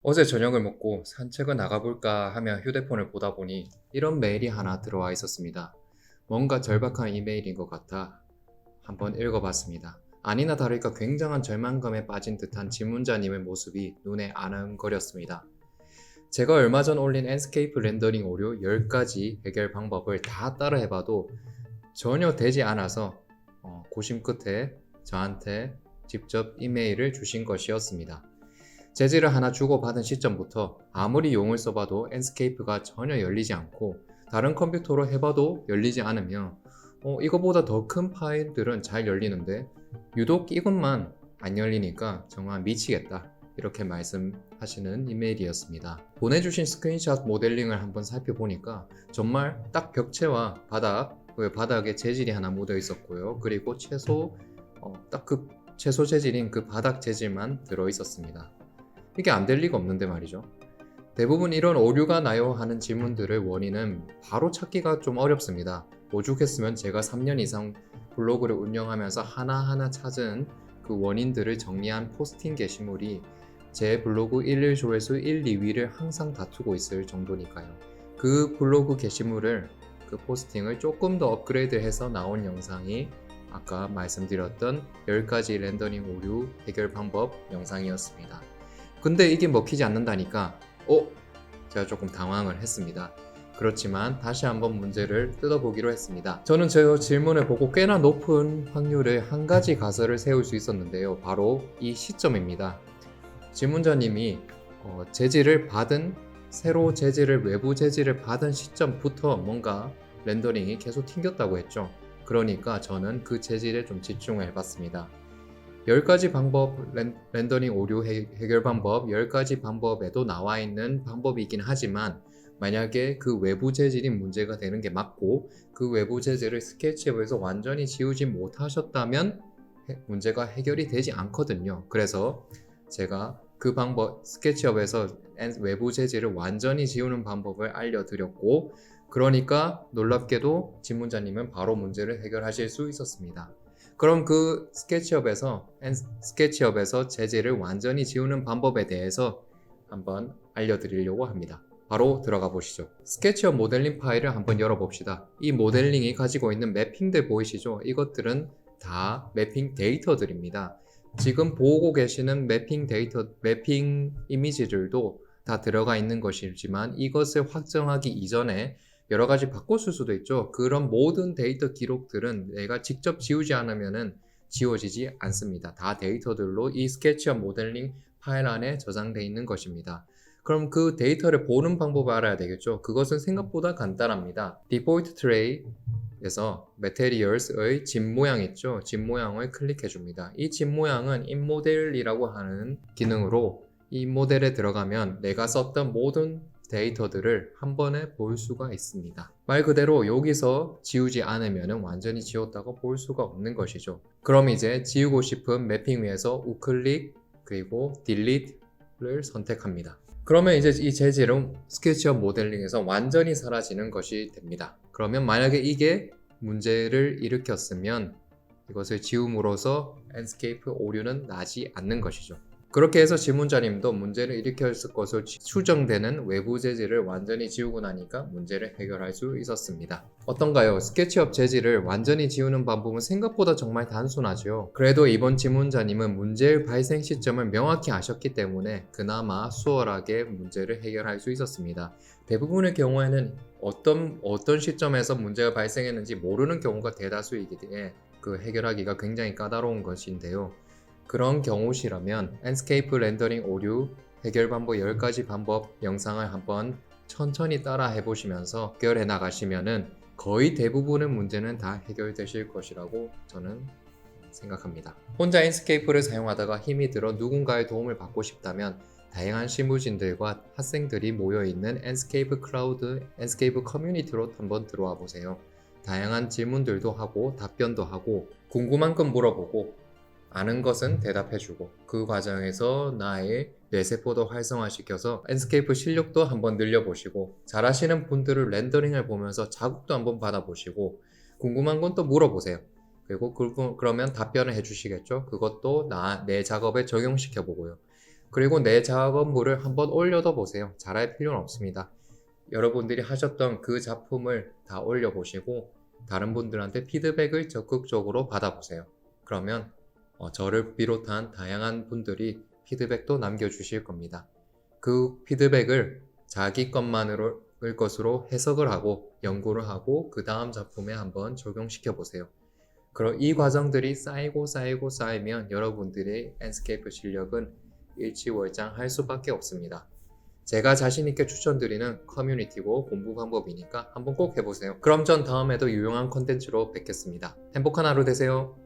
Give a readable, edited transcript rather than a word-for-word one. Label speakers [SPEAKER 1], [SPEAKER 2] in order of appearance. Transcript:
[SPEAKER 1] 어제 저녁을 먹고 산책을 나가볼까 하며 휴대폰을 보다 보니 이런 메일이 하나 들어와 있었습니다. 뭔가 절박한 이메일인 것 같아 한번 읽어봤습니다. 아니나 다를까 굉장한 절망감에 빠진 듯한 질문자님의 모습이 눈에 아른거렸습니다. 제가 얼마 전 올린 엔스케이프 렌더링 오류 10가지 해결 방법을 다 따라해봐도 전혀 되지 않아서 고심 끝에 저한테 직접 이메일을 주신 것이었습니다. 재질을 하나 주고받은 시점부터 아무리 용을 써봐도 엔스케이프가 전혀 열리지 않고 다른 컴퓨터로 해봐도 열리지 않으며 이거보다 더 큰 파일들은 잘 열리는데 유독 이것만 안 열리니까 정말 미치겠다, 이렇게 말씀하시는 이메일이었습니다. 보내주신 스크린샷 모델링을 한번 살펴보니까 정말 딱 벽체와 바닥에 재질이 하나 묻어 있었고요. 그리고 딱 그 채소 재질인 그 바닥 재질만 들어 있었습니다. 이게 안 될 리가 없는데 말이죠. 대부분 이런 오류가 나요 하는 질문들의 원인은 바로 찾기가 좀 어렵습니다. 오죽했으면 제가 3년 이상 블로그를 운영하면서 하나하나 찾은 그 원인들을 정리한 포스팅 게시물이 제 블로그 1일 조회수 1, 2위를 항상 다투고 있을 정도니까요. 그 블로그 게시물을, 그 포스팅을 조금 더 업그레이드해서 나온 영상이 아까 말씀드렸던 10가지 렌더링 오류 해결 방법 영상이었습니다. 근데 이게 먹히지 않는다니까 제가 조금 당황을 했습니다. 그렇지만 다시 한번 문제를 뜯어보기로 했습니다. 저는 제 질문을 보고 꽤나 높은 확률의 한 가지 가설을 세울 수 있었는데요. 바로 이 시점입니다. 질문자님이 외부 재질을 받은 시점부터 뭔가 렌더링이 계속 튕겼다고 했죠. 그러니까 저는 그 재질에 좀 집중을 해봤습니다. 10가지 방법, 렌더링 오류 해결 방법 10가지 방법에도 나와 있는 방법이긴 하지만 만약에 그 외부 재질이 문제가 되는 게 맞고 그 외부 재질을 스케치업에서 완전히 지우지 못하셨다면 문제가 해결이 되지 않거든요. 그래서 제가 그 방법, 스케치업에서 외부 재질을 완전히 지우는 방법을 알려드렸고, 그러니까 놀랍게도 질문자님은 바로 문제를 해결하실 수 있었습니다. 그럼 그 스케치업에서 재질을 완전히 지우는 방법에 대해서 한번 알려드리려고 합니다. 바로 들어가 보시죠. 스케치업 모델링 파일을 한번 열어봅시다. 이 모델링이 가지고 있는 매핑들 보이시죠? 이것들은 다 매핑 데이터들입니다. 지금 보고 계시는 매핑 이미지들도 다 들어가 있는 것이지만 이것을 확정하기 이전에 여러 가지 바꿨을 수도 있죠. 그런 모든 데이터 기록들은 내가 직접 지우지 않으면 지워지지 않습니다. 다 데이터들로 이 스케치업 모델링 파일 안에 저장되어 있는 것입니다. 그럼 그 데이터를 보는 방법을 알아야 되겠죠. 그것은 생각보다 간단합니다. 디폴트 트레이에서 Materials의 집 모양 있죠. 집 모양을 클릭해 줍니다. 이 집 모양은 인모델이라고 하는 기능으로 이 모델에 들어가면 내가 썼던 모든 데이터들을 한 번에 볼 수가 있습니다. 말 그대로 여기서 지우지 않으면 완전히 지웠다고 볼 수가 없는 것이죠. 그럼 이제 지우고 싶은 매핑 위에서 우클릭 그리고 딜리트를 선택합니다. 그러면 이제 이 재질은 스케치업 모델링에서 완전히 사라지는 것이 됩니다. 그러면 만약에 이게 문제를 일으켰으면 이것을 지움으로써 엔스케이프 오류는 나지 않는 것이죠. 그렇게 해서 질문자님도 문제를 일으켰을 것으로 추정되는 외부 재질을 완전히 지우고 나니까 문제를 해결할 수 있었습니다. 어떤가요? 스케치업 재질을 완전히 지우는 방법은 생각보다 정말 단순하죠. 그래도 이번 질문자님은 문제의 발생 시점을 명확히 아셨기 때문에 그나마 수월하게 문제를 해결할 수 있었습니다. 대부분의 경우에는 어떤 시점에서 문제가 발생했는지 모르는 경우가 대다수이기 때문에 그 해결하기가 굉장히 까다로운 것인데요. 그런 경우시라면 엔스케이프 렌더링 오류 해결 방법 10가지 방법 영상을 한번 천천히 따라 해보시면서 해결해 나가시면은 거의 대부분의 문제는 다 해결되실 것이라고 저는 생각합니다. 혼자 엔스케이프를 사용하다가 힘이 들어 누군가의 도움을 받고 싶다면 다양한 실무진들과 학생들이 모여있는 엔스케이프 클라우드, 엔스케이프 커뮤니티로 한번 들어와 보세요. 다양한 질문들도 하고 답변도 하고 궁금한 건 물어보고 아는 것은 대답해주고 그 과정에서 나의 뇌세포도 활성화시켜서 엔스케이프 실력도 한번 늘려보시고 잘하시는 분들을 렌더링을 보면서 자극도 한번 받아보시고 궁금한 건 또 물어보세요. 그리고 그러면 답변을 해주시겠죠. 그것도 내 작업에 적용시켜 보고요. 그리고 내 작업물을 한번 올려도 보세요. 잘할 필요는 없습니다. 여러분들이 하셨던 그 작품을 다 올려보시고 다른 분들한테 피드백을 적극적으로 받아보세요. 그러면 저를 비롯한 다양한 분들이 피드백도 남겨주실 겁니다. 그 피드백을 자기 것만을 것으로 해석을 하고 연구를 하고 그 다음 작품에 한번 적용시켜 보세요. 그럼 이 과정들이 쌓이면 여러분들의 랜드스케이프 실력은 일취월장할 수밖에 없습니다. 제가 자신있게 추천드리는 커뮤니티고 공부 방법이니까 한번 꼭 해보세요. 그럼 전 다음에도 유용한 컨텐츠로 뵙겠습니다. 행복한 하루 되세요.